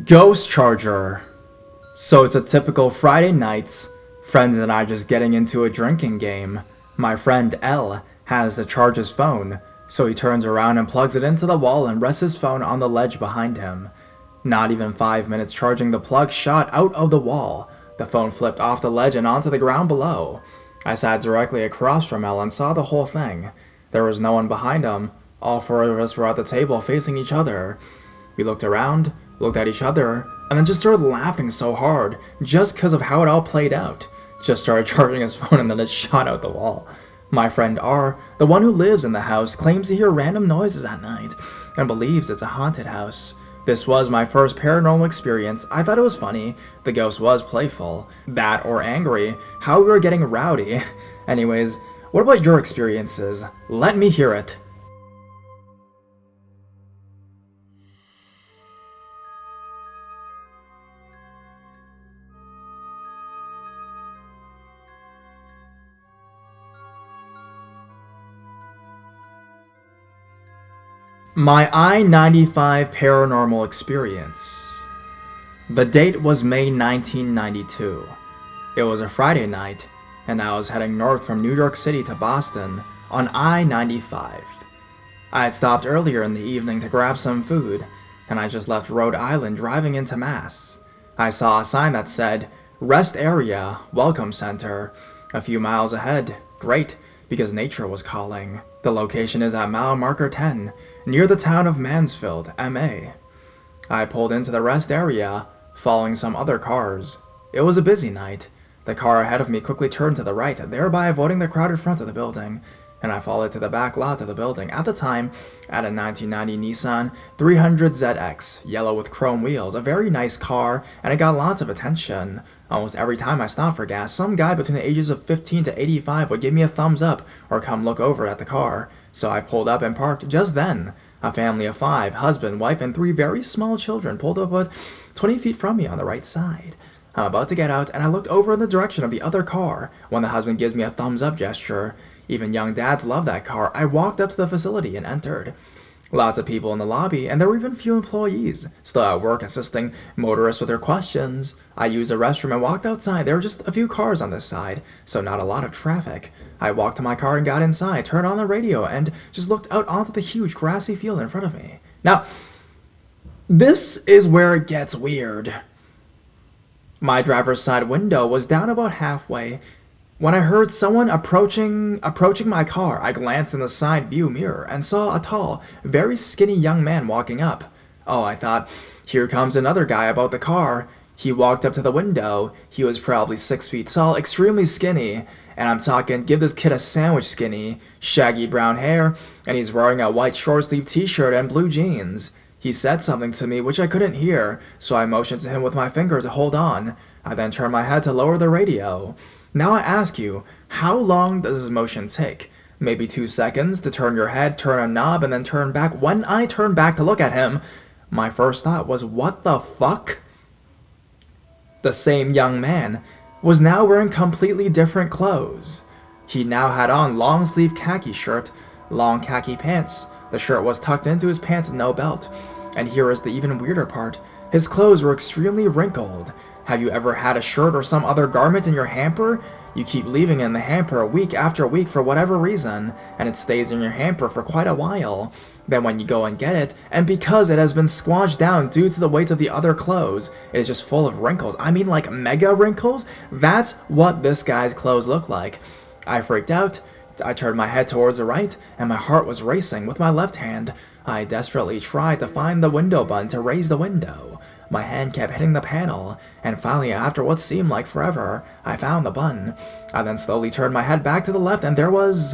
Jost Charger. So it's a typical Friday night, friends and I just getting into a drinking game. My friend L has to charge his phone, so he turns around and plugs it into the wall and rests his phone on the ledge behind him. Not even 5 minutes charging, the plug shot out of the wall. The phone flipped off the ledge and onto the ground below. I sat directly across from L and saw the whole thing. There was no one behind him. All four of us were at the table facing each other. We looked around, looked at each other, and then just started laughing so hard, just because of how it all played out. Just started charging his phone and then it shot out the wall. My friend R, the one who lives in the house, claims to hear random noises at night, and believes it's a haunted house. This was my first paranormal experience. I thought it was funny. The ghost was playful. That or angry. How we were getting rowdy. Anyways, what about your experiences? Let me hear it. My I95 Paranormal Experience. The date was May 1992. It was a Friday night, and I was heading north from New York City to Boston on I95. I had stopped earlier in the evening to grab some food, and I just left Rhode Island driving into Mass. I saw a sign that said, "Rest Area, Welcome Center," a few miles ahead. Great, because nature was calling. The location is at mile marker 10, near the town of Mansfield, MA. I pulled into the rest area, following some other cars. It was a busy night. The car ahead of me quickly turned to the right, thereby avoiding the crowded front of the building, and I followed to the back lot of the building. At the time, I had a 1990 Nissan 300ZX, yellow with chrome wheels, a very nice car, and it got lots of attention. Almost every time I stopped for gas, some guy between the ages of 15 to 85 would give me a thumbs up or come look over at the car. So I pulled up and parked just then. A family of 5, husband, wife, and 3 very small children pulled up about 20 feet from me on the right side. I'm about to get out, and I looked over in the direction of the other car when the husband gives me a thumbs up gesture. Even young dads love that car. I walked up to the facility and entered. Lots of people in the lobby, and there were even few employees, still at work assisting motorists with their questions. I used the restroom and walked outside. There were just a few cars on this side, so not a lot of traffic. I walked to my car and got inside, turned on the radio, and just looked out onto the huge grassy field in front of me. Now, this is where it gets weird. My driver's side window was down about halfway when I heard someone approaching my car. I glanced in the side view mirror and saw a tall, very skinny young man walking up. Oh, I thought, here comes another guy about the car. He walked up to the window. He was probably 6 feet tall, extremely skinny, and I'm talking, give this kid a sandwich skinny, shaggy brown hair, and he's wearing a white short-sleeve t-shirt and blue jeans. He said something to me which I couldn't hear, so I motioned to him with my finger to hold on. I then turned my head to lower the radio. Now I ask you, how long does this motion take? Maybe 2 seconds to turn your head, turn a knob, and then turn back. When I turned back to look at him, my first thought was, what the fuck? The same young man was now wearing completely different clothes. He now had on long-sleeve khaki shirt, long khaki pants. The shirt was tucked into his pants with no belt. And here is the even weirder part. His clothes were extremely wrinkled. Have you ever had a shirt or some other garment in your hamper? You keep leaving it in the hamper week after week for whatever reason, and it stays in your hamper for quite a while. Then when you go and get it, and because it has been squashed down due to the weight of the other clothes, it is just full of wrinkles. I mean, like mega wrinkles? That's what this guy's clothes look like. I freaked out. I turned my head towards the right, and my heart was racing. With my left hand, I desperately tried to find the window button to raise the window. My hand kept hitting the panel, and finally, after what seemed like forever, I found the button. I then slowly turned my head back to the left, and there was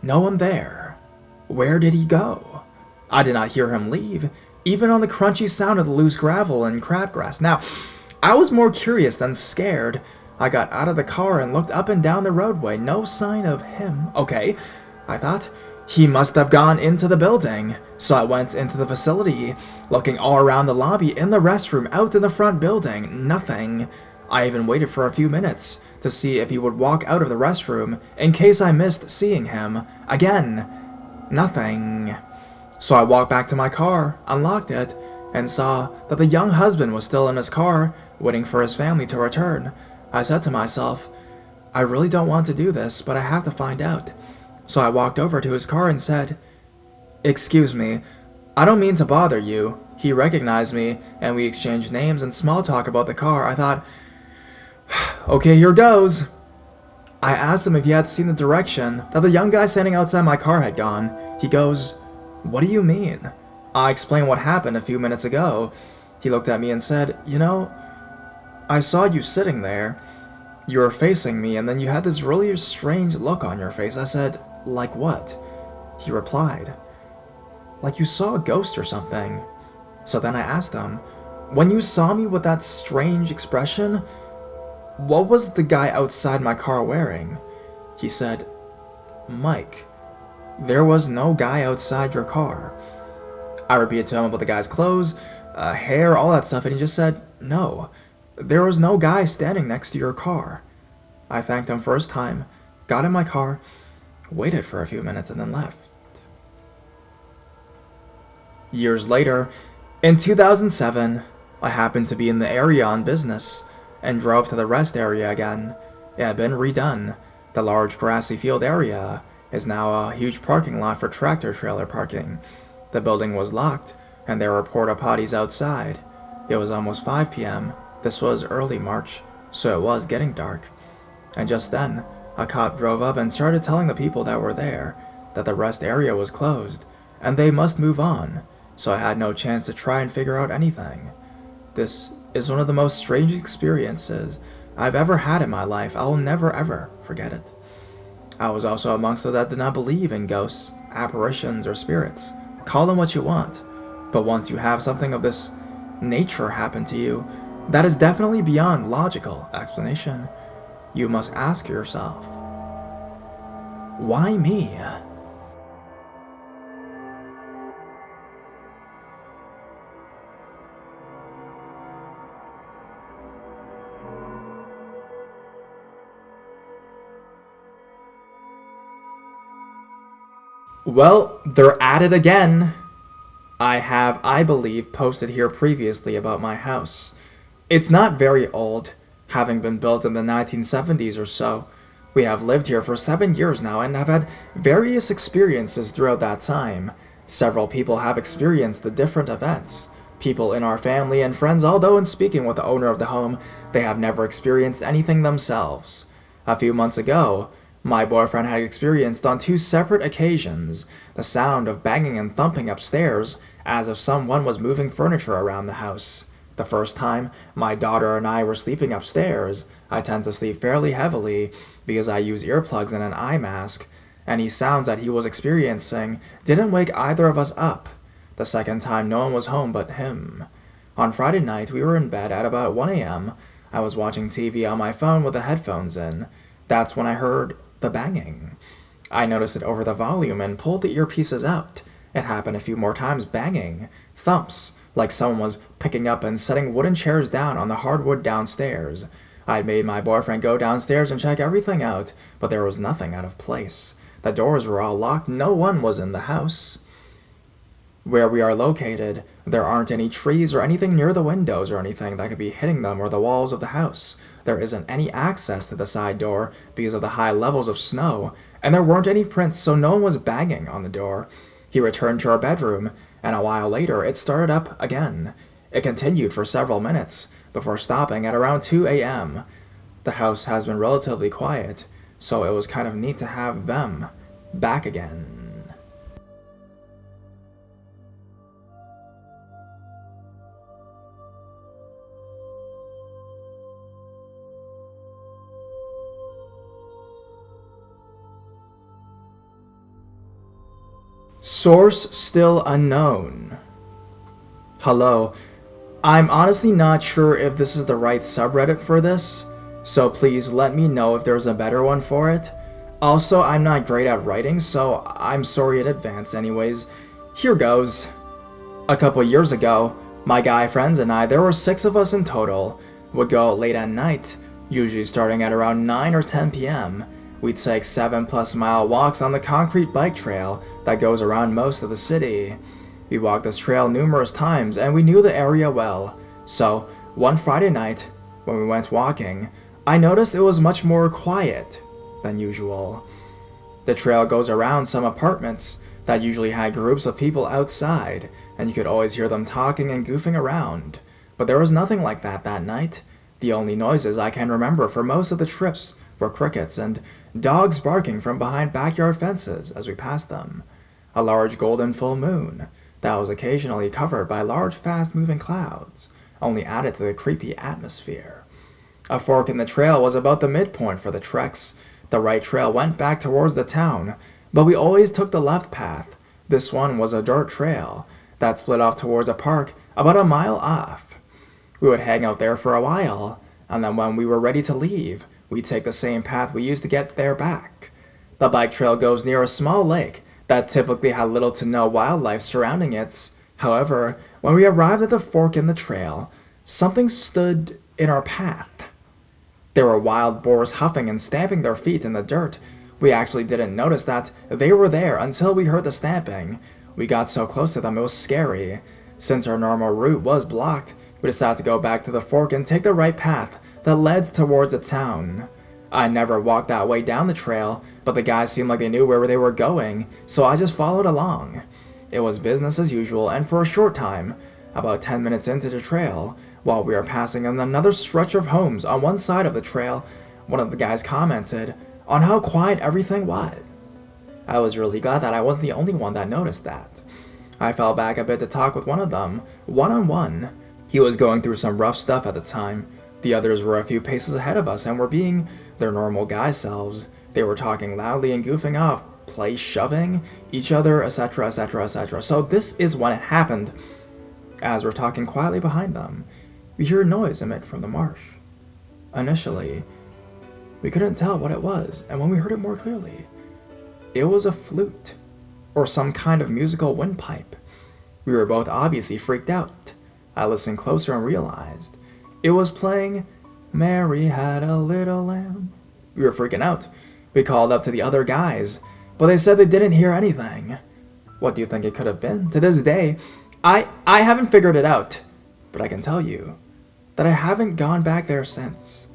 no one there. Where did he go? I did not hear him leave, even on the crunchy sound of the loose gravel and crabgrass. Now, I was more curious than scared. I got out of the car and looked up and down the roadway. No sign of him. Okay, I thought, he must have gone into the building. So I went into the facility, looking all around the lobby, in the restroom, out in the front building. Nothing. I even waited for a few minutes to see if he would walk out of the restroom in case I missed seeing him. Again, nothing. So I walked back to my car, unlocked it, and saw that the young husband was still in his car, waiting for his family to return. I said to myself, I really don't want to do this, but I have to find out. So I walked over to his car and said, "Excuse me, I don't mean to bother you." He recognized me, and we exchanged names and small talk about the car. I thought, okay, here goes. I asked him if he had seen the direction that the young guy standing outside my car had gone. He goes, "What do you mean?" I explained what happened a few minutes ago. He looked at me and said, "You know, I saw you sitting there. You were facing me, and then you had this really strange look on your face." I said, "Like what?" He replied, "Like you saw a ghost or something." So then I asked him, "When you saw me with that strange expression, what was the guy outside my car wearing?" He said, "Mike, there was no guy outside your car." I repeated to him about the guy's clothes, hair, all that stuff, and he just said, "No, there was no guy standing next to your car." I thanked him for his time, got in my car, waited for a few minutes, and then left. Years later, in 2007, I happened to be in the area on business and drove to the rest area again. It had been redone. The large grassy field area is now a huge parking lot for tractor trailer parking. The building was locked, and there were porta potties outside. It was almost 5 p.m. This was early March, so it was getting dark. And just then, a cop drove up and started telling the people that were there that the rest area was closed, and they must move on, so I had no chance to try and figure out anything. This is one of the most strange experiences I've ever had in my life. I will never ever forget it. I was also amongst those that did not believe in ghosts, apparitions, or spirits. Call them what you want, but once you have something of this nature happen to you, that is definitely beyond logical explanation. You must ask yourself, why me? Well, they're at it again. I believe, posted here previously about my house. It's not very old, having been built in the 1970s or so. We have lived here for 7 years now and have had various experiences throughout that time. Several people have experienced the different events. People in our family and friends, although in speaking with the owner of the home, they have never experienced anything themselves. A few months ago, my boyfriend had experienced on 2 separate occasions the sound of banging and thumping upstairs as if someone was moving furniture around the house. The first time, my daughter and I were sleeping upstairs. I tend to sleep fairly heavily because I use earplugs and an eye mask. Any sounds that he was experiencing didn't wake either of us up. The second time, no one was home but him. On Friday night, we were in bed at about 1 a.m. I was watching TV on my phone with the headphones in. That's when I heard the banging. I noticed it over the volume and pulled the earpieces out. It happened a few more times, banging, thumps, like someone was picking up and setting wooden chairs down on the hardwood downstairs. I'd made my boyfriend go downstairs and check everything out, but there was nothing out of place. The doors were all locked, no one was in the house. Where we are located, there aren't any trees or anything near the windows or anything that could be hitting them or the walls of the house. There isn't any access to the side door because of the high levels of snow, and there weren't any prints, so no one was banging on the door. He returned to our bedroom, and a while later it started up again. It continued for several minutes, before stopping at around 2 a.m. The house has been relatively quiet, so it was kind of neat to have them back again. Source still unknown. Hello. I'm honestly not sure if this is the right subreddit for this, so please let me know if there's a better one for it. Also, I'm not great at writing, so I'm sorry in advance anyways. Here goes. A couple years ago, my guy friends and I, there were 6 of us in total, would go out late at night, usually starting at around 9 or 10 p.m. We'd take 7+ mile walks on the concrete bike trail that goes around most of the city. We walked this trail numerous times and we knew the area well. So, one Friday night, when we went walking, I noticed it was much more quiet than usual. The trail goes around some apartments that usually had groups of people outside, and you could always hear them talking and goofing around. But there was nothing like that night. The only noises I can remember for most of the trips were crickets and dogs barking from behind backyard fences as we passed them. A large golden full moon that was occasionally covered by large fast-moving clouds only added to the creepy atmosphere. A fork in the trail was about the midpoint for the treks. The right trail went back towards the town, but we always took the left path. This one was a dirt trail that split off towards a park about a mile off. We would hang out there for a while, and then when we were ready to leave, we'd take the same path we used to get there back. The bike trail goes near a small lake that typically had little to no wildlife surrounding it. However, when we arrived at the fork in the trail, something stood in our path. There were wild boars huffing and stamping their feet in the dirt. We actually didn't notice that they were there until we heard the stamping. We got so close to them it was scary. Since our normal route was blocked, we decided to go back to the fork and take the right path that led towards a town. I never walked that way down the trail, but the guys seemed like they knew where they were going, so I just followed along. It was business as usual, and for a short time, about 10 minutes into the trail, while we were passing another stretch of homes on one side of the trail, one of the guys commented on how quiet everything was. I was really glad that I wasn't the only one that noticed that. I fell back a bit to talk with one of them, one-on-one. He was going through some rough stuff at the time. The others were a few paces ahead of us and were being their normal guy selves. They were talking loudly and goofing off, play shoving each other, etc., etc., etc. So this is when it happened. As we're talking quietly behind them, we hear a noise emit from the marsh. Initially, we couldn't tell what it was, and when we heard it more clearly, it was a flute, or some kind of musical windpipe. We were both obviously freaked out. I listened closer and realized it was playing Mary Had a Little Lamb. We were freaking out. We called up to the other guys, but they said they didn't hear anything. What do you think it could have been? To this day, I haven't figured it out, but I can tell you that I haven't gone back there since.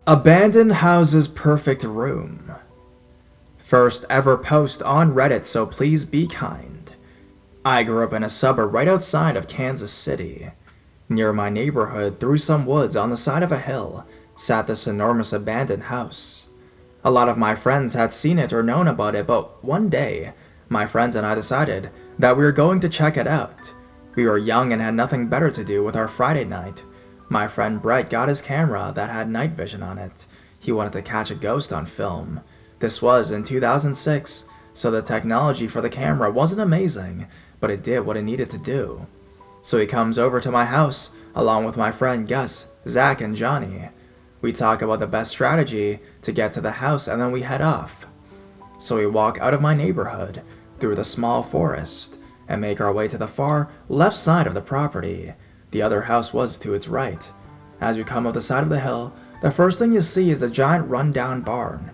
Abandoned house's perfect room. First ever post on Reddit, so please be kind. I grew up in a suburb right outside of Kansas City. Near my neighborhood, through some woods on the side of a hill, sat this enormous abandoned house. A lot of my friends had seen it or known about it, but one day, my friends and I decided that we were going to check it out. We were young and had nothing better to do with our Friday night. My friend Brett got his camera that had night vision on it. He wanted to catch a ghost on film. This was in 2006, so the technology for the camera wasn't amazing, but it did what it needed to do. So he comes over to my house, along with my friend Gus, Zach, and Johnny. We talk about the best strategy to get to the house, and then we head off. So we walk out of my neighborhood, through the small forest, and make our way to the far left side of the property. The other house was to its right. As we come up the side of the hill, the first thing you see is a giant run-down barn.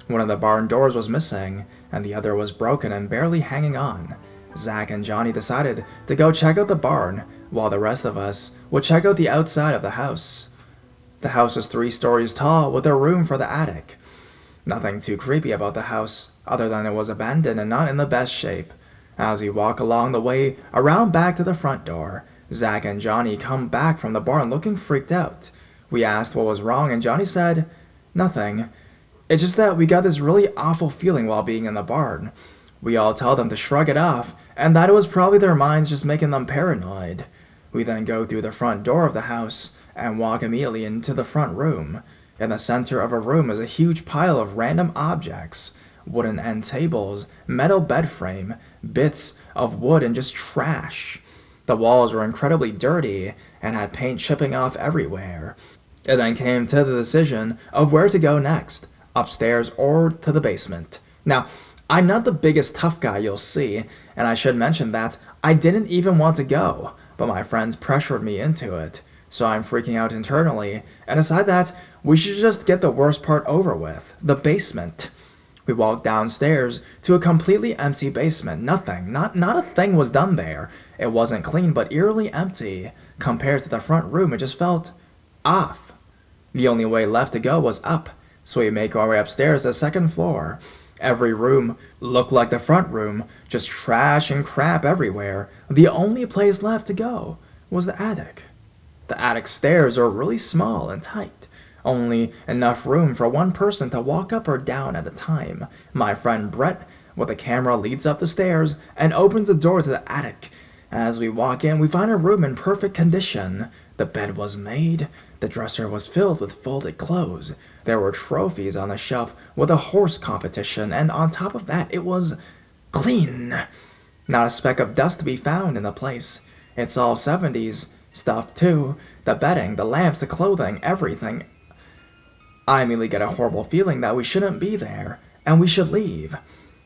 One of the barn doors was missing, and the other was broken and barely hanging on. Zach and Johnny decided to go check out the barn, while the rest of us would check out the outside of the house. The house was 3 stories tall, with a room for the attic. Nothing too creepy about the house, other than it was abandoned and not in the best shape. As we walk along the way around back to the front door, Zach and Johnny come back from the barn looking freaked out. We asked what was wrong, and Johnny said, "Nothing. It's just that we got this really awful feeling while being in the barn." We all tell them to shrug it off, and that it was probably their minds just making them paranoid. We then go through the front door of the house and walk immediately into the front room. In the center of a room is a huge pile of random objects. Wooden end tables, metal bed frame, bits of wood, and just trash. The walls were incredibly dirty and had paint chipping off everywhere. It then came to the decision of where to go next, upstairs or to the basement. Now, I'm not the biggest tough guy you'll see, and I should mention that I didn't even want to go, but my friends pressured me into it, so I'm freaking out internally, and decide that we should just get the worst part over with, the basement. We walked downstairs to a completely empty basement. Nothing, not a thing was done there. It wasn't clean, but eerily empty. Compared to the front room, it just felt off. The only way left to go was up, so we make our way upstairs to the second floor. Every room looked like the front room, just trash and crap everywhere. The only place left to go was the attic. The attic stairs are really small and tight. Only enough room for one person to walk up or down at a time. My friend Brett, with a camera, leads up the stairs and opens the door to the attic. As we walk in, we find a room in perfect condition. The bed was made. The dresser was filled with folded clothes. There were trophies on the shelf with a horse competition, and on top of that, it was clean. Not a speck of dust to be found in the place. It's all 70s stuff, too. The bedding, the lamps, the clothing, everything. I immediately get a horrible feeling that we shouldn't be there, and we should leave.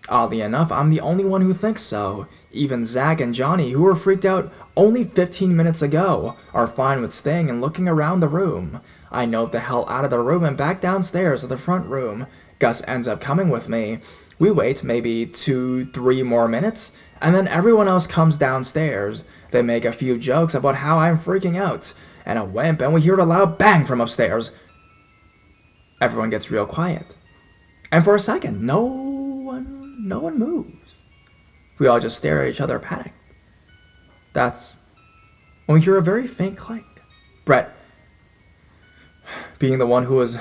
Oddly enough, I'm the only one who thinks so. Even Zach and Johnny, who were freaked out only 15 minutes ago, are fine with staying and looking around the room. I note the hell out of the room and back downstairs to the front room. Gus ends up coming with me. We wait maybe 2-3 more minutes, and then everyone else comes downstairs. They make a few jokes about how I'm freaking out, and a wimp, and we hear a loud bang from upstairs. Everyone gets real quiet. And for a second, no one moves. We all just stare at each other panicked. That's when we hear a very faint click. Brett, being the one who was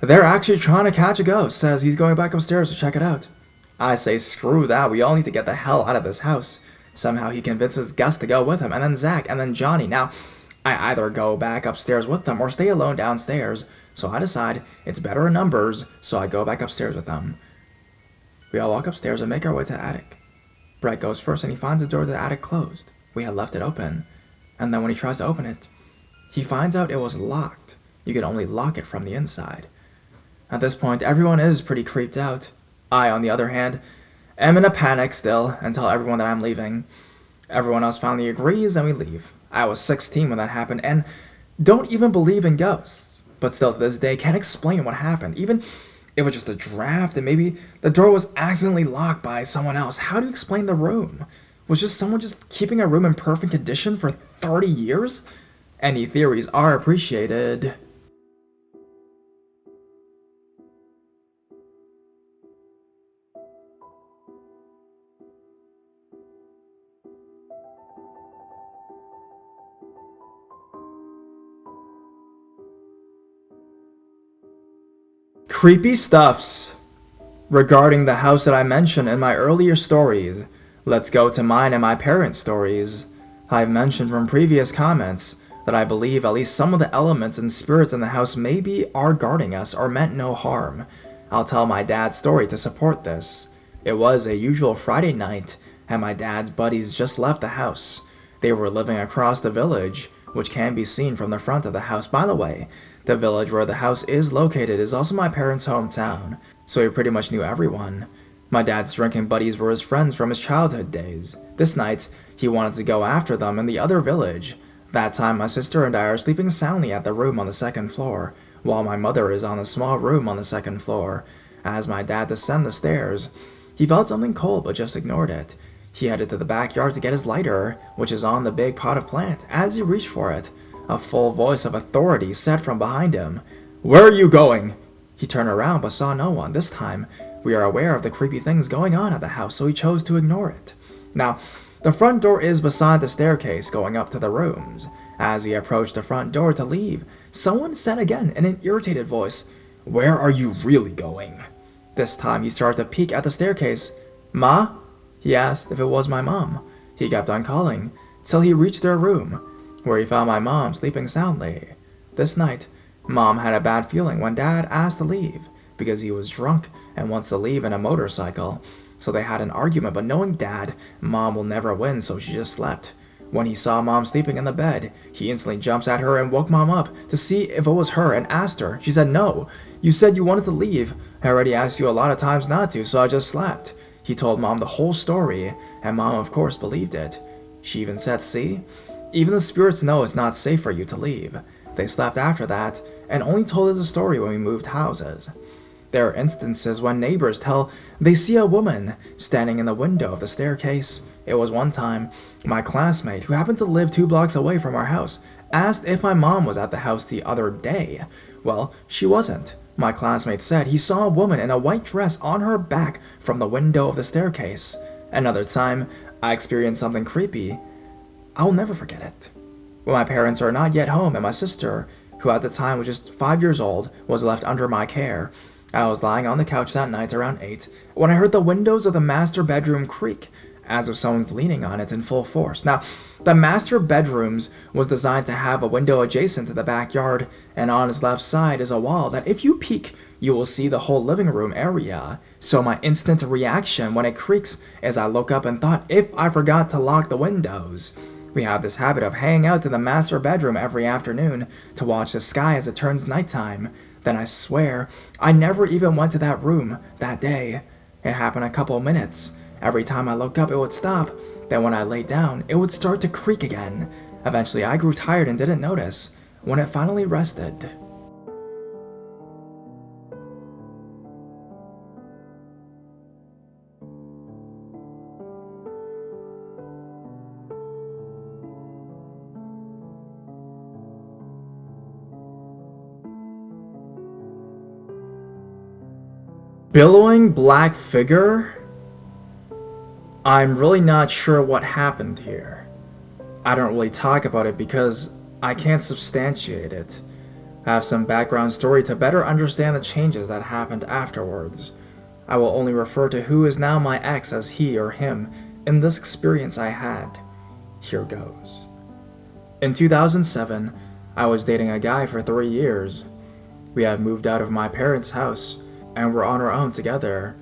there actually trying to catch a ghost, says he's going back upstairs to check it out. I say screw that, we all need to get the hell out of this house. Somehow he convinces Gus to go with him, and then Zach, and then Johnny. Now, I either go back upstairs with them or stay alone downstairs, so I decide it's better in numbers, so I go back upstairs with them. We all walk upstairs and make our way to the attic. Brett goes first and he finds the door to the attic closed. We had left it open, and then when he tries to open it, he finds out it was locked. You could only lock it from the inside. At this point, everyone is pretty creeped out. I, on the other hand, am in a panic still and tell everyone that I'm leaving. Everyone else finally agrees and we leave. I was 16 when that happened and don't even believe in ghosts. But still to this day can't explain what happened. Even if it was just a draft and maybe the door was accidentally locked by someone else. How do you explain the room? Was just someone just keeping a room in perfect condition for 30 years? Any theories are appreciated. Creepy stuffs. Regarding the house that I mentioned in my earlier stories, let's go to mine and my parents' stories. I've mentioned from previous comments that I believe at least some of the elements and spirits in the house maybe are guarding us or meant no harm. I'll tell my dad's story to support this. It was a usual Friday night, and my dad's buddies just left the house. They were living across the village, which can be seen from the front of the house. By the way, the village where the house is located is also my parents' hometown, so he pretty much knew everyone. My dad's drinking buddies were his friends from his childhood days. This night, he wanted to go after them in the other village. That time, my sister and I are sleeping soundly at the room on the second floor, while my mother is on the small room on the second floor. As my dad descended the stairs, he felt something cold but just ignored it. He headed to the backyard to get his lighter, which is on the big pot of plant. As he reached for it, a full voice of authority said from behind him, "Where are you going?" He turned around but saw no one. This time, we are aware of the creepy things going on at the house, so he chose to ignore it. Now, the front door is beside the staircase going up to the rooms. As he approached the front door to leave, someone said again in an irritated voice, "Where are you really going?" This time, he started to peek at the staircase. "Ma?" He asked if it was my mom. He kept on calling, till he reached their room, where he found my mom sleeping soundly. This night, Mom had a bad feeling when Dad asked to leave, because he was drunk and wants to leave in a motorcycle. So they had an argument, but knowing Dad, Mom will never win, so she just slept. When he saw Mom sleeping in the bed, he instantly jumps at her and woke Mom up to see if it was her and asked her. She said, "No, you said you wanted to leave. I already asked you a lot of times not to, so I just slept." He told Mom the whole story, and Mom of course believed it. She even said, "See? Even the spirits know it's not safe for you to leave." They slept after that, and only told us the story when we moved houses. There are instances when neighbors tell they see a woman standing in the window of the staircase. It was one time, my classmate, who happened to live 2 blocks away from our house, asked if my mom was at the house the other day. Well, she wasn't. My classmate said he saw a woman in a white dress on her back from the window of the staircase. Another time, I experienced something creepy. I'll never forget it. When my parents are not yet home and my sister, who at the time was just 5 years old, was left under my care, I was lying on the couch that night around 8 when I heard the windows of the master bedroom creak, as if someone's leaning on it in full force. Now, the master bedrooms was designed to have a window adjacent to the backyard, and on its left side is a wall that if you peek, you will see the whole living room area. So my instant reaction when it creaks is I look up and thought if I forgot to lock the windows. We have this habit of hanging out in the master bedroom every afternoon to watch the sky as it turns nighttime. Then I swear, I never even went to that room that day. It happened a couple minutes. Every time I looked up, it would stop. Then when I lay down, it would start to creak again. Eventually, I grew tired and didn't notice. When it finally rested, billowing black figure? I'm really not sure what happened here. I don't really talk about it because I can't substantiate it. I have some background story to better understand the changes that happened afterwards. I will only refer to who is now my ex as he or him in this experience I had. Here goes. In 2007, I was dating a guy for 3 years. We had moved out of my parents' house and were on our own together.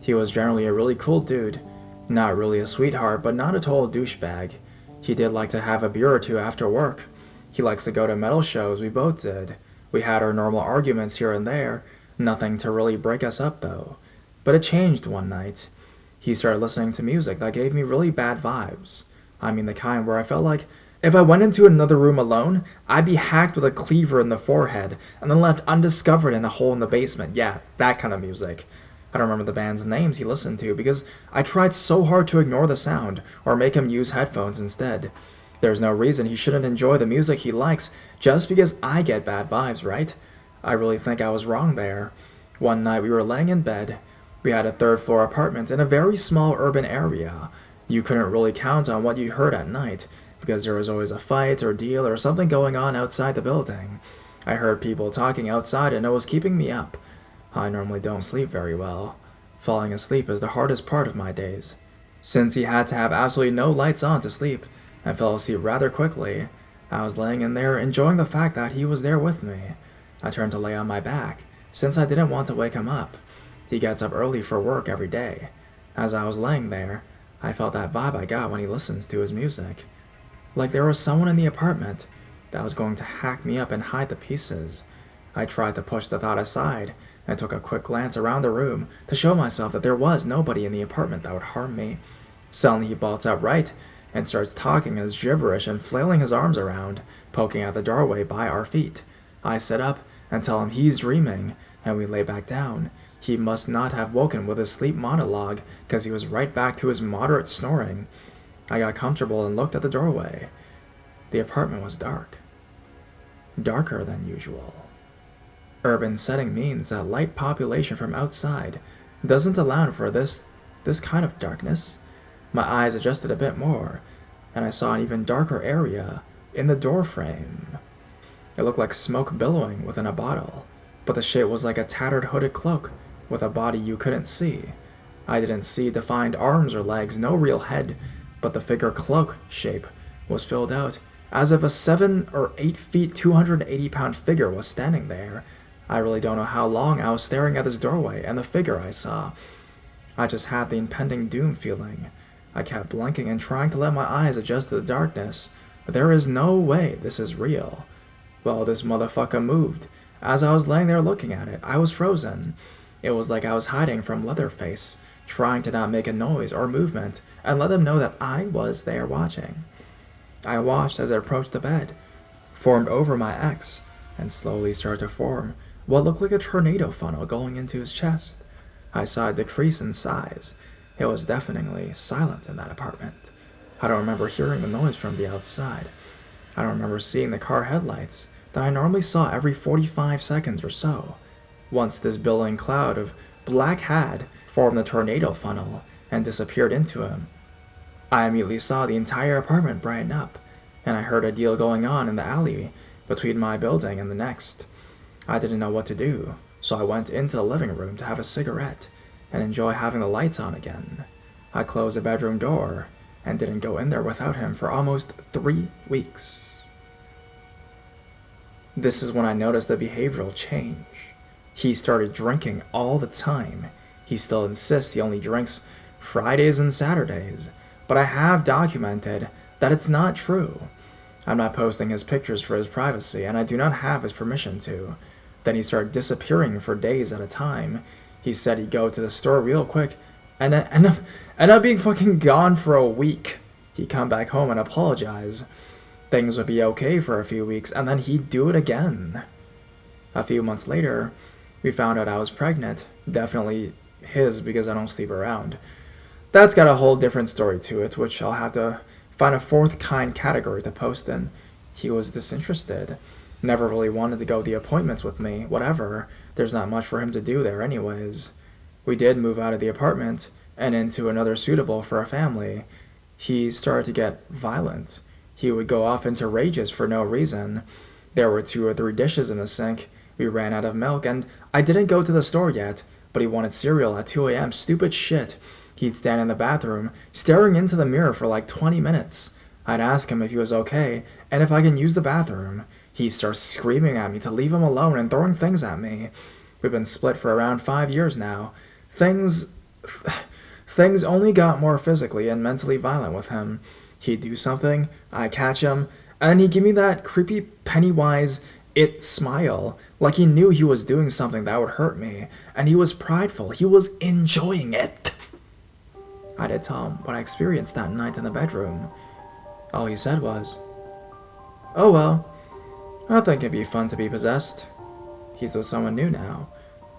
He was generally a really cool dude. Not really a sweetheart, but not a total douchebag. He did like to have a beer or two after work. He likes to go to metal shows, we both did. We had our normal arguments here and there, nothing to really break us up though. But it changed one night. He started listening to music that gave me really bad vibes. I mean the kind where I felt like if I went into another room alone, I'd be hacked with a cleaver in the forehead and then left undiscovered in a hole in the basement. Yeah, that kind of music. I don't remember the band's names he listened to because I tried so hard to ignore the sound or make him use headphones instead. There's no reason he shouldn't enjoy the music he likes just because I get bad vibes, right? I really think I was wrong there. One night we were laying in bed. We had a 3rd floor apartment in a very small urban area. You couldn't really count on what you heard at night because there was always a fight or deal or something going on outside the building. I heard people talking outside and it was keeping me up. I normally don't sleep very well. Falling asleep is the hardest part of my days. Since he had to have absolutely no lights on to sleep, I fell asleep rather quickly. I was laying in there enjoying the fact that he was there with me. I turned to lay on my back, since I didn't want to wake him up. He gets up early for work every day. As I was laying there, I felt that vibe I got when he listens to his music. Like there was someone in the apartment that was going to hack me up and hide the pieces. I tried to push the thought aside and took a quick glance around the room to show myself that there was nobody in the apartment that would harm me. Suddenly he bolts upright and starts talking his gibberish and flailing his arms around, poking at the doorway by our feet. I sit up and tell him he's dreaming, and we lay back down. He must not have woken with his sleep monologue because he was right back to his moderate snoring. I got comfortable and looked at the doorway. The apartment was dark. Darker than usual. Urban setting means that light population from outside doesn't allow for this kind of darkness. My eyes adjusted a bit more, and I saw an even darker area in the door frame. It looked like smoke billowing within a bottle, but the shape was like a tattered hooded cloak with a body you couldn't see. I didn't see defined arms or legs, no real head, but the figure cloak shape was filled out as if a 7 or 8 feet 280-pound figure was standing there. I really don't know how long I was staring at this doorway and the figure I saw. I just had the impending doom feeling. I kept blinking and trying to let my eyes adjust to the darkness. There is no way this is real. Well, this motherfucker moved. As I was laying there looking at it, I was frozen. It was like I was hiding from Leatherface, trying to not make a noise or movement and let them know that I was there watching. I watched as it approached the bed, formed over my ex, and slowly started to form what looked like a tornado funnel going into his chest. I saw it decrease in size. It was deafeningly silent in that apartment. I don't remember hearing the noise from the outside. I don't remember seeing the car headlights that I normally saw every 45 seconds or so. Once this billowing cloud of black had formed the tornado funnel and disappeared into him, I immediately saw the entire apartment brighten up, and I heard a deal going on in the alley between my building and the next. I didn't know what to do, so I went into the living room to have a cigarette and enjoy having the lights on again. I closed the bedroom door and didn't go in there without him for almost 3 weeks. This is when I noticed the behavioral change. He started drinking all the time. He still insists he only drinks Fridays and Saturdays, but I have documented that it's not true. I'm not posting his pictures for his privacy, and I do not have his permission to. Then he started disappearing for days at a time. He said he'd go to the store real quick, and end up being fucking gone for a week. He'd come back home and apologize. Things would be okay for a few weeks, and then he'd do it again. A few months later, we found out I was pregnant. Definitely his, because I don't sleep around. That's got a whole different story to it, which I'll have to find a fourth kind category to post in. He was disinterested. Never really wanted to go to the appointments with me. Whatever. There's not much for him to do there anyways. We did move out of the apartment and into another suitable for a family. He started to get violent. He would go off into rages for no reason. There were 2 or 3 dishes in the sink. We ran out of milk, and I didn't go to the store yet, but he wanted cereal at 2 a.m. Stupid shit. He'd stand in the bathroom, staring into the mirror for like 20 minutes. I'd ask him if he was okay, and if I can use the bathroom. He starts screaming at me to leave him alone and throwing things at me. We've been split for around 5 years now. Things only got more physically and mentally violent with him. He'd do something, I'd catch him, and he'd give me that creepy Pennywise it smile, like he knew he was doing something that would hurt me, and he was prideful. He was enjoying it. I did tell him what I experienced that night in the bedroom. All he said was, "Oh well, I think it'd be fun to be possessed." He's with someone new now.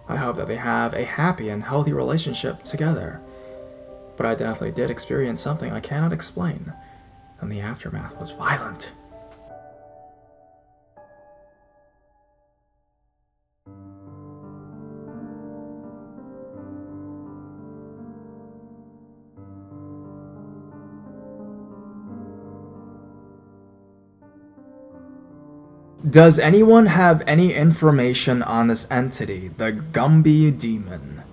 I hope that they have a happy and healthy relationship together. But I definitely did experience something I cannot explain, and the aftermath was violent. Does anyone have any information on this entity, the Gumby demon?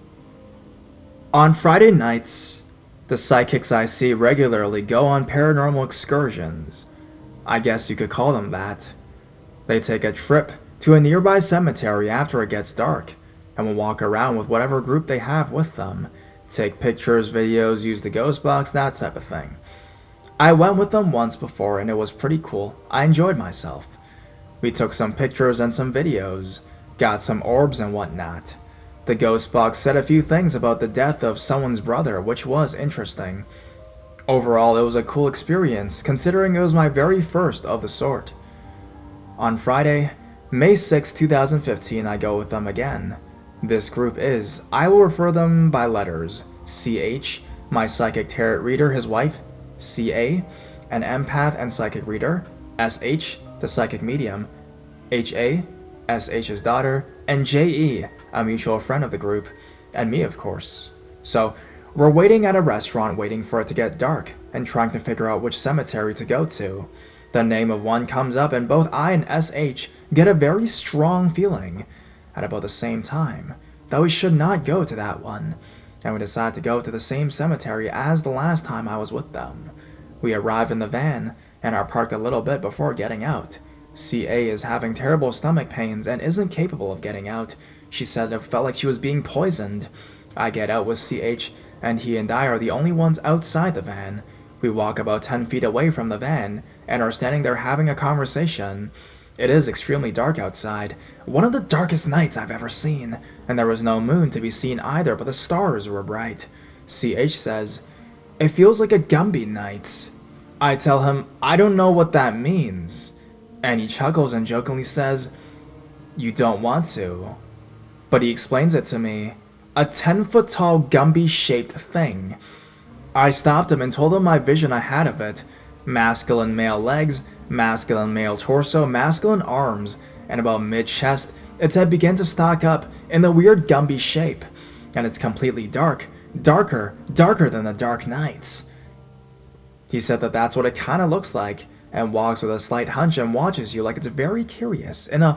On Friday nights, the psychics I see regularly go on paranormal excursions. I guess you could call them that. They take a trip to a nearby cemetery after it gets dark, and will walk around with whatever group they have with them. Take pictures, videos, use the ghost box, that type of thing. I went with them once before and it was pretty cool. I enjoyed myself. We took some pictures and some videos, got some orbs and whatnot. The ghost box said a few things about the death of someone's brother, which was interesting. Overall, it was a cool experience, considering it was my very first of the sort. On Friday, May 6, 2015, I go with them again. This group is, I will refer them by letters, CH, my psychic tarot reader, his wife, CA, an empath and psychic reader, SH, the psychic medium, HA, SH's daughter, and JE, a mutual friend of the group, and me of course. So, we're waiting at a restaurant waiting for it to get dark, and trying to figure out which cemetery to go to. The name of one comes up and both I and SH get a very strong feeling, at about the same time, that we should not go to that one, and we decide to go to the same cemetery as the last time I was with them. We arrive in the van, and are parked a little bit before getting out. CA is having terrible stomach pains and isn't capable of getting out. She said it felt like she was being poisoned. I get out with CH, and he and I are the only ones outside the van. We walk about 10 feet away from the van, and are standing there having a conversation. It is extremely dark outside, one of the darkest nights I've ever seen, and there was no moon to be seen either, but the stars were bright. CH says, "It feels like a Gumby night." I tell him, "I don't know what that means." And he chuckles and jokingly says, "You don't want to." But he explains it to me. A 10-foot tall Gumby-shaped thing. I stopped him and told him my vision I had of it. Masculine male legs, masculine male torso, masculine arms, and about mid-chest, its head began to stalk up in the weird Gumby shape. And it's completely dark. Darker than the dark nights. He said that that's what it kinda looks like, and walks with a slight hunch and watches you like it's very curious, in a,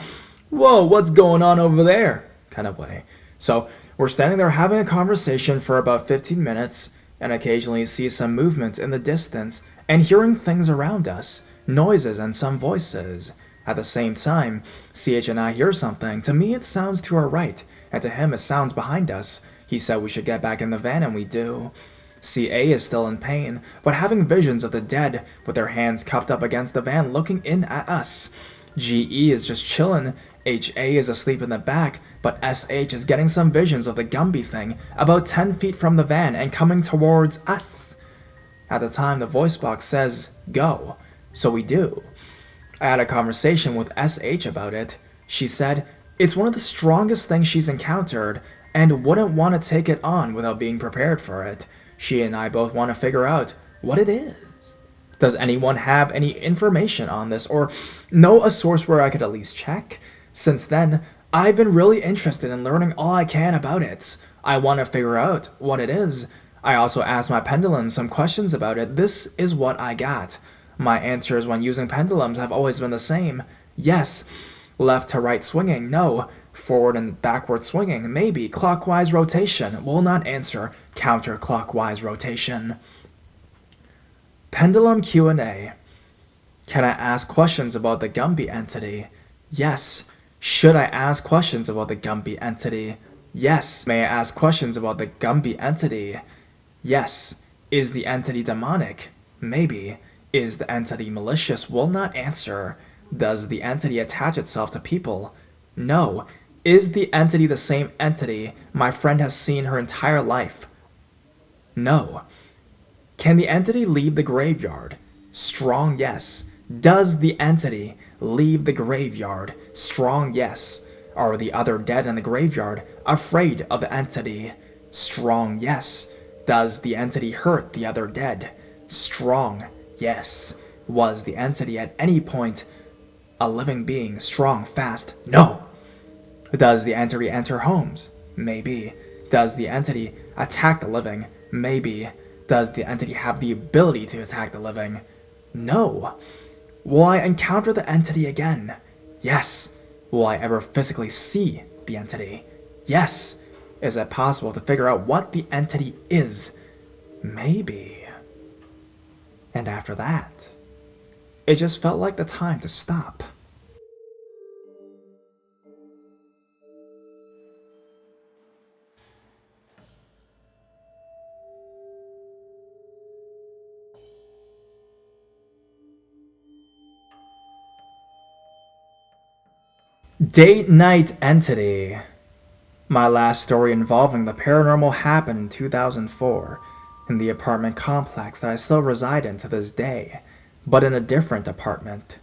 "Whoa, what's going on over there?" kind of way. So, we're standing there having a conversation for about 15 minutes, and occasionally see some movement in the distance, and hearing things around us, noises and some voices. At the same time, CH and I hear something. To me it sounds to our right, and to him it sounds behind us. He said we should get back in the van, and we do. CA is still in pain, but having visions of the dead with their hands cupped up against the van looking in at us. GE is just chillin', HA is asleep in the back, but SH is getting some visions of the Gumby thing about 10 feet from the van and coming towards us. At the time the voice box says, "Go," so we do. I had a conversation with SH about it. She said it's one of the strongest things she's encountered and wouldn't want to take it on without being prepared for it. She and I both want to figure out what it is. Does anyone have any information on this or know a source where I could at least check? Since then, I've been really interested in learning all I can about it. I want to figure out what it is. I also asked my pendulum some questions about it. This is what I got. My answers when using pendulums have always been the same. Yes. Left to right swinging, no. Forward and backward swinging, maybe. Clockwise rotation, will not answer. Counterclockwise rotation. Pendulum Q&A. Can I ask questions about the Gumby entity? Yes. Should I ask questions about the Gumby entity? Yes. May I ask questions about the Gumby entity? Yes. Is the entity demonic? Maybe. Is the entity malicious? Will not answer. Does the entity attach itself to people? No. Is the entity the same entity my friend has seen her entire life? No. Can the entity leave the graveyard? Strong yes. Does the entity leave the graveyard? Strong yes. Are the other dead in the graveyard afraid of the entity? Strong yes. Does the entity hurt the other dead? Strong yes. Was the entity at any point a living being? Strong fast no. Does the entity enter homes? Maybe. Does the entity attack the living? Maybe. Does the entity have the ability to attack the living? No. Will I encounter the entity again? Yes. Will I ever physically see the entity? Yes. Is it possible to figure out what the entity is? Maybe. And after that, it just felt like the time to stop. Datenight entity. My last story involving the paranormal happened in 2004 in the apartment complex that I still reside in to this day, but in a different apartment.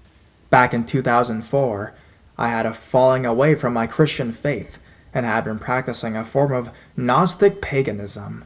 Back in 2004, I had a falling away from my Christian faith and had been practicing a form of Gnostic paganism.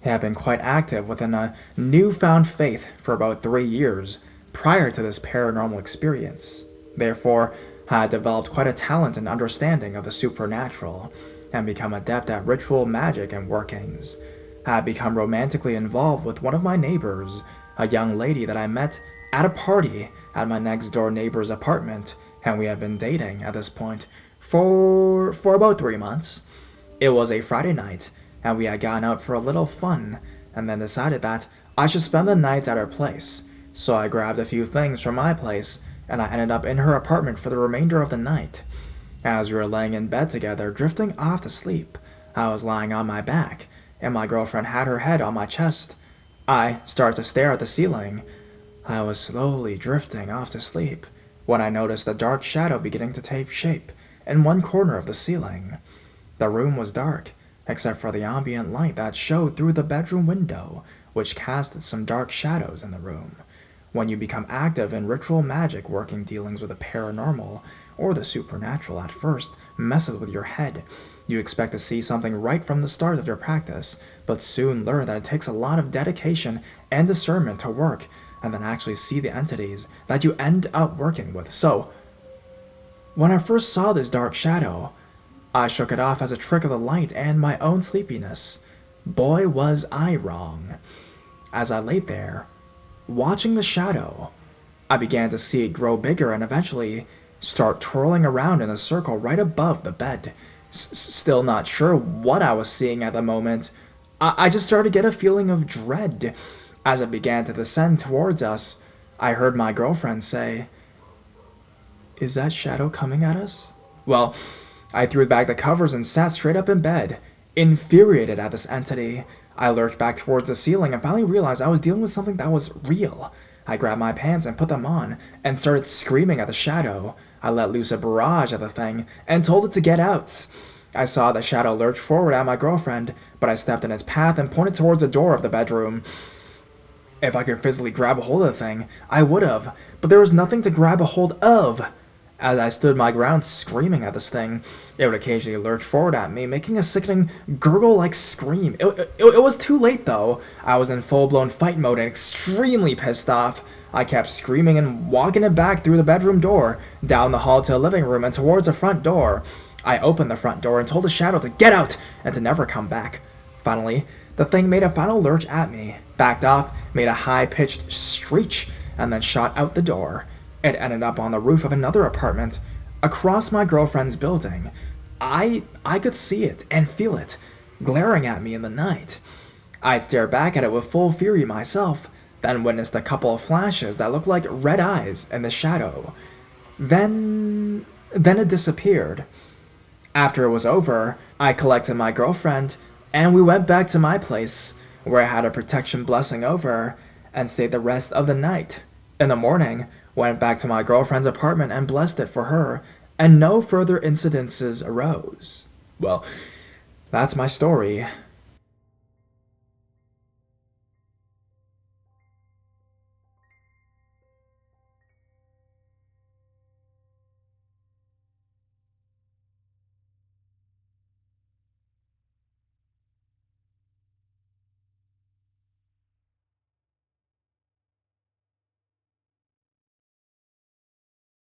I had been quite active within a newfound faith for about 3 years prior to this paranormal experience. Therefore, I had developed quite a talent and understanding of the supernatural, and become adept at ritual magic and workings. I had become romantically involved with one of my neighbors, a young lady that I met at a party at my next door neighbor's apartment, and we had been dating at this point for about 3 months. It was a Friday night, and we had gone out for a little fun, and then decided that I should spend the night at her place. So I grabbed a few things from my place, and I ended up in her apartment for the remainder of the night. As we were laying in bed together, drifting off to sleep, I was lying on my back, and my girlfriend had her head on my chest. I started to stare at the ceiling. I was slowly drifting off to sleep, when I noticed a dark shadow beginning to take shape in one corner of the ceiling. The room was dark, except for the ambient light that showed through the bedroom window, which casted some dark shadows in the room. When you become active in ritual magic working dealings with the paranormal or the supernatural, at first messes with your head. You expect to see something right from the start of your practice, but soon learn that it takes a lot of dedication and discernment to work and then actually see the entities that you end up working with. So, when I first saw this dark shadow, I shook it off as a trick of the light and my own sleepiness. Boy, was I wrong. As I lay there, watching the shadow, I began to see it grow bigger and eventually start twirling around in a circle right above the bed. Still not sure what I was seeing at the moment. I just started to get a feeling of dread. As it began to descend towards us, I heard my girlfriend say, "Is that shadow coming at us?" Well, I threw back the covers and sat straight up in bed. Infuriated at this entity, I lurched back towards the ceiling and finally realized I was dealing with something that was real. I grabbed my pants and put them on and started screaming at the shadow. I let loose a barrage at the thing and told it to get out. I saw the shadow lurch forward at my girlfriend, but I stepped in its path and pointed towards the door of the bedroom. If I could physically grab a hold of the thing, I would have, but there was nothing to grab a hold of. As I stood my ground screaming at this thing, it would occasionally lurch forward at me, making a sickening gurgle-like scream. It was too late, though. I was in full-blown fight mode and extremely pissed off. I kept screaming and walking it back through the bedroom door, down the hall to the living room, and towards the front door. I opened the front door and told the shadow to get out and to never come back. Finally, the thing made a final lurch at me, backed off, made a high-pitched screech, and then shot out the door. It ended up on the roof of another apartment, across my girlfriend's building. I could see it and feel it, glaring at me in the night. I'd stare back at it with full fury myself, then witnessed a couple of flashes that looked like red eyes in the shadow. Then it disappeared. After it was over, I collected my girlfriend, and we went back to my place, where I had a protection blessing over her, and stayed the rest of the night. In the morning, went back to my girlfriend's apartment and blessed it for her, and no further incidences arose. Well, that's my story.